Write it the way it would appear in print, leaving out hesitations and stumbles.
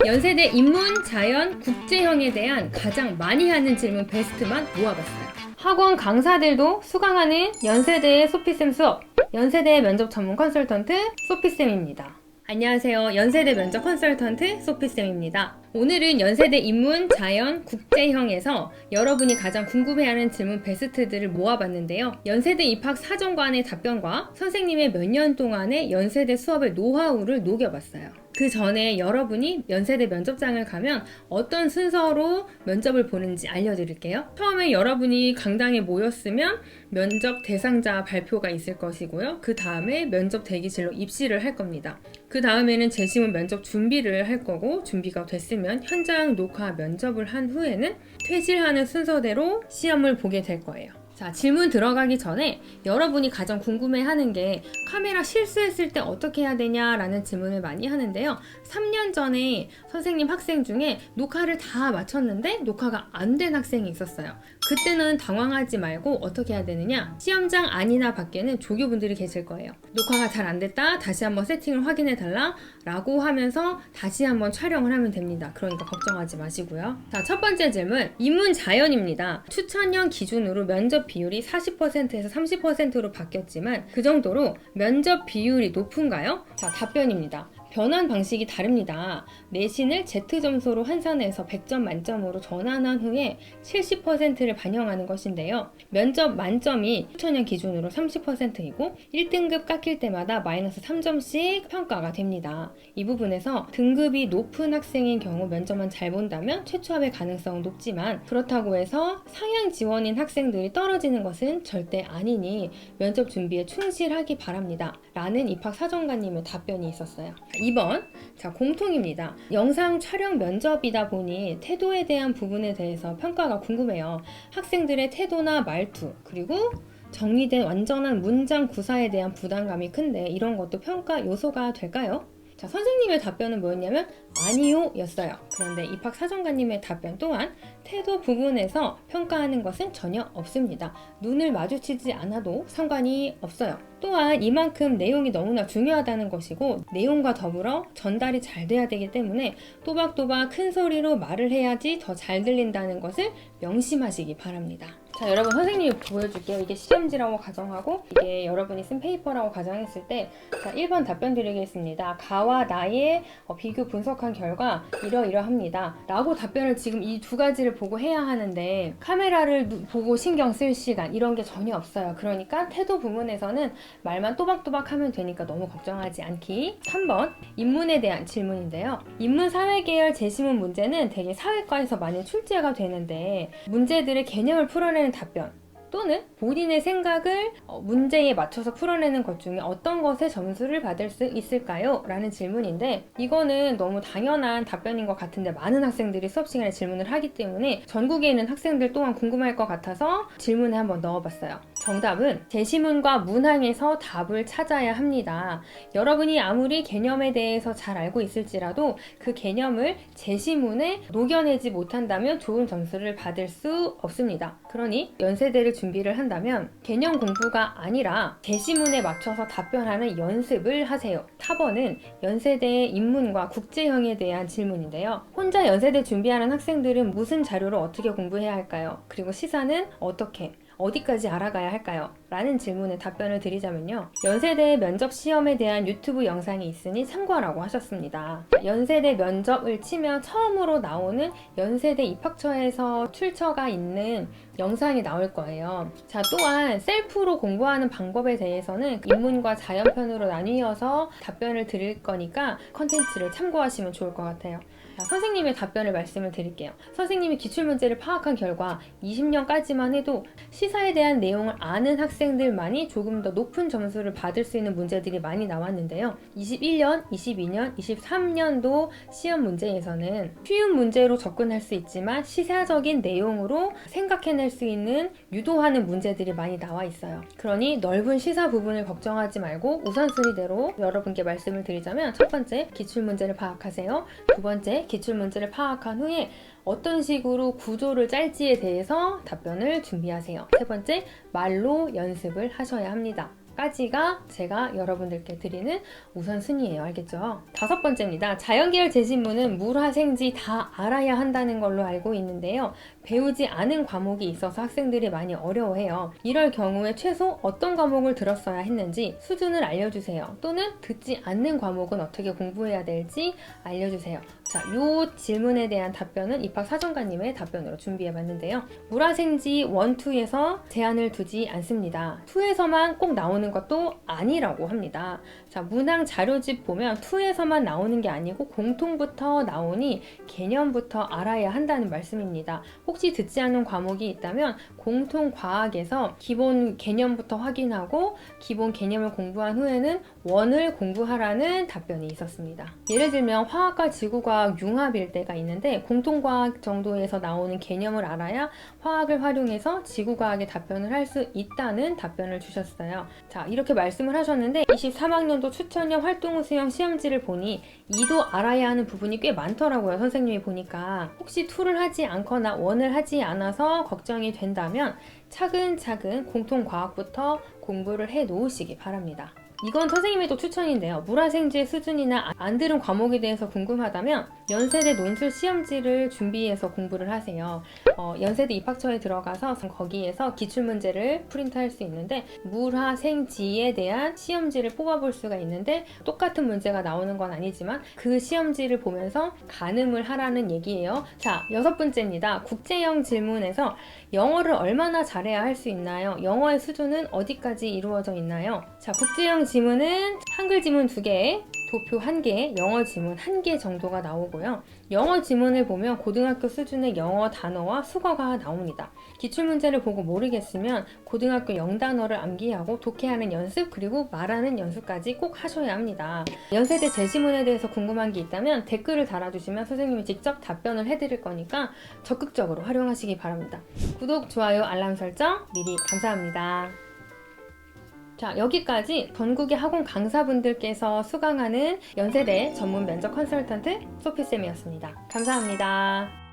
연세대 인문, 자연, 국제형에 대한 가장 많이 하는 질문 베스트만 모아봤어요. 학원 강사들도 수강하는 연세대의 소피쌤 수업, 연세대 면접 전문 컨설턴트 소피쌤입니다. 안녕하세요. 연세대 면접 컨설턴트 소피쌤입니다. 오늘은 연세대 인문, 자연, 국제형에서 여러분이 가장 궁금해하는 질문 베스트들을 모아봤는데요. 연세대 입학 사정관의 답변과 선생님의 몇 년 동안의 연세대 수업의 노하우를 녹여봤어요. 그 전에 여러분이 연세대 면접장을 가면 어떤 순서로 면접을 보는지 알려드릴게요. 처음에 여러분이 강당에 모였으면 면접 대상자 발표가 있을 것이고요. 그 다음에 면접 대기실로 입실을 할 겁니다. 그 다음에는 재심은 면접 준비를 할 거고, 준비가 됐으면 현장 녹화 면접을 한 후에는 퇴실하는 순서대로 시험을 보게 될 거예요. 자, 질문 들어가기 전에 여러분이 가장 궁금해하는 게 카메라 실수했을 때 어떻게 해야 되냐라는 질문을 많이 하는데요. 3년 전에 선생님 학생 중에 녹화를 다 마쳤는데 녹화가 안 된 학생이 있었어요. 그때는 당황하지 말고 어떻게 해야 되느냐? 시험장 안이나 밖에는 조교분들이 계실 거예요. 녹화가 잘 안 됐다, 다시 한번 세팅을 확인해 달라 라고 하면서 다시 한번 촬영을 하면 됩니다. 그러니까 걱정하지 마시고요. 자, 첫 번째 질문, 인문 자연입니다. 추천형 기준으로 면접 비율이 40%에서 30%로 바뀌었지만 그 정도로 면접 비율이 높은가요? 자, 답변입니다. 변환 방식이 다릅니다. 내신을 Z점수로 환산해서 100점 만점으로 전환한 후에 70%를 반영하는 것인데요. 면접 만점이 추천형 기준으로 30%이고 1등급 깎일 때마다 마이너스 3점씩 평가가 됩니다. 이 부분에서 등급이 높은 학생인 경우 면접만 잘 본다면 최초 합의 가능성은 높지만, 그렇다고 해서 상향 지원인 학생들이 떨어지는 것은 절대 아니니 면접 준비에 충실하기 바랍니다. 라는 입학 사정관님의 답변이 있었어요. 2번, 자, 공통입니다. 영상 촬영 면접이다 보니 태도에 대한 부분에 대해서 평가가 궁금해요. 학생들의 태도나 말투, 그리고 정리된 완전한 문장 구사에 대한 부담감이 큰데 이런 것도 평가 요소가 될까요? 자, 선생님의 답변은 뭐였냐면 아니요 였어요. 그런데 입학 사정관님의 답변 또한 태도 부분에서 평가하는 것은 전혀 없습니다. 눈을 마주치지 않아도 상관이 없어요. 또한 이만큼 내용이 너무나 중요하다는 것이고, 내용과 더불어 전달이 잘 돼야 되기 때문에 또박또박 큰 소리로 말을 해야지 더 잘 들린다는 것을 명심하시기 바랍니다. 자, 여러분, 선생님이 보여줄게요. 이게 시험지라고 가정하고 이게 여러분이 쓴 페이퍼라고 가정했을 때, 자, 1번 답변 드리겠습니다. 가와 나의 비교 분석한 결과 이러이러합니다 라고 답변을 지금 이 두 가지를 보고 해야 하는데, 카메라를 보고 신경 쓸 시간 이런 게 전혀 없어요. 그러니까 태도 부분에서는 말만 또박또박 하면 되니까 너무 걱정하지 않기. 3번, 인문에 대한 질문인데요. 인문 사회계열 제시문 문제는 대개 사회과에서 많이 출제가 되는데, 문제들의 개념을 풀어내는 답변 또는 본인의 생각을 문제에 맞춰서 풀어내는 것 중에 어떤 것에 점수를 받을 수 있을까요? 라는 질문인데, 이거는 너무 당연한 답변인 것 같은데 많은 학생들이 수업 시간에 질문을 하기 때문에 전국에 있는 학생들 또한 궁금할 것 같아서 질문에 한번 넣어봤어요. 정답은 제시문과 문항에서 답을 찾아야 합니다. 여러분이 아무리 개념에 대해서 잘 알고 있을지라도 그 개념을 제시문에 녹여내지 못한다면 좋은 점수를 받을 수 없습니다. 그러니 연세대를 준비를 한다면 개념 공부가 아니라 제시문에 맞춰서 답변하는 연습을 하세요. 4번은 연세대의 인문과 국제형에 대한 질문인데요. 혼자 연세대 준비하는 학생들은 무슨 자료를 어떻게 공부해야 할까요? 그리고 시사는 어디까지 알아가야 할까요? 라는 질문에 답변을 드리자면요. 연세대 면접 시험에 대한 유튜브 영상이 있으니 참고하라고 하셨습니다. 연세대 면접을 치면 처음으로 나오는 연세대 입학처에서 출처가 있는 영상이 나올 거예요. 자, 또한 셀프로 공부하는 방법에 대해서는 인문과 자연편으로 나뉘어서 답변을 드릴 거니까 컨텐츠를 참고하시면 좋을 것 같아요. 자, 선생님의 답변을 말씀을 드릴게요. 선생님이 기출문제를 파악한 결과 20년까지만 해도 시사에 대한 내용을 아는 학생들만이 조금 더 높은 점수를 받을 수 있는 문제들이 많이 나왔는데요. 21년, 22년, 23년도 시험 문제에서는 쉬운 문제로 접근할 수 있지만 시사적인 내용으로 생각해낼 수 있는 유도하는 문제들이 많이 나와 있어요. 그러니 넓은 시사 부분을 걱정하지 말고 우선순위대로 여러분께 말씀을 드리자면, 첫 번째, 기출문제를 파악하세요. 두 번째, 기출문제를 파악한 후에 어떤 식으로 구조를 짤지에 대해서 답변을 준비하세요. 세 번째, 말로 연습을 하셔야 합니다. 까지가 제가 여러분들께 드리는 우선순위예요. 알겠죠? 5번째입니다. 자연계열 재신문은 물화생지 다 알아야 한다는 걸로 알고 있는데요. 배우지 않은 과목이 있어서 학생들이 많이 어려워해요. 이럴 경우에 최소 어떤 과목을 들었어야 했는지 수준을 알려주세요. 또는 듣지 않는 과목은 어떻게 공부해야 될지 알려주세요. 자, 요 질문에 대한 답변은 입학사정관님의 답변으로 준비해봤는데요. 물화생지 1, 2에서 제한을 두지 않습니다. 2에서만 꼭 나오는 것도 아니라고 합니다. 자, 문항 자료집 보면 2에서만 나오는 게 아니고 공통부터 나오니 개념부터 알아야 한다는 말씀입니다. 혹시 듣지 않은 과목이 있다면 공통과학에서 기본 개념부터 확인하고 기본 개념을 공부한 후에는 원을 공부하라는 답변이 있었습니다. 예를 들면 화학과 지구과학 융합일 때가 있는데 공통과학 정도에서 나오는 개념을 알아야 화학을 활용해서 지구과학에 답변을 할 수 있다는 답변을 주셨어요. 자, 이렇게 말씀을 하셨는데 23학년도 추천형 활동 수형 시험지를 보니 2도 알아야 하는 부분이 꽤 많더라고요. 선생님이 보니까 혹시 2를 하지 않거나 1을 하지 않아서 걱정이 된다면 차근차근 공통과학부터 공부를 해 놓으시기 바랍니다. 이건 선생님의 또 추천인데요. 물화생지의 수준이나 안 들은 과목에 대해서 궁금하다면 연세대 논술 시험지를 준비해서 공부를 하세요. 연세대 입학처에 들어가서 거기에서 기출문제를 프린트할 수 있는데 물화생지에 대한 시험지를 뽑아볼 수가 있는데 똑같은 문제가 나오는 건 아니지만 그 시험지를 보면서 가늠을 하라는 얘기예요. 자, 6번째입니다. 국제형 질문에서 영어를 얼마나 잘해야 할 수 있나요? 영어의 수준은 어디까지 이루어져 있나요? 자, 국제형 지문은 한글 지문 2개, 도표 1개, 영어 지문 1개 정도가 나오고요. 영어 지문을 보면 고등학교 수준의 영어 단어와 수거가 나옵니다. 기출문제를 보고 모르겠으면 고등학교 영단어를 암기하고 독해하는 연습 그리고 말하는 연습까지 꼭 하셔야 합니다. 연세대 재시문에 대해서 궁금한 게 있다면 댓글을 달아주시면 선생님이 직접 답변을 해드릴 거니까 적극적으로 활용하시기 바랍니다. 구독, 좋아요, 알람 설정 미리 감사합니다. 자, 여기까지 전국의 학원 강사분들께서 수강하는 연세대 전문 면접 컨설턴트 소피쌤이었습니다. 감사합니다.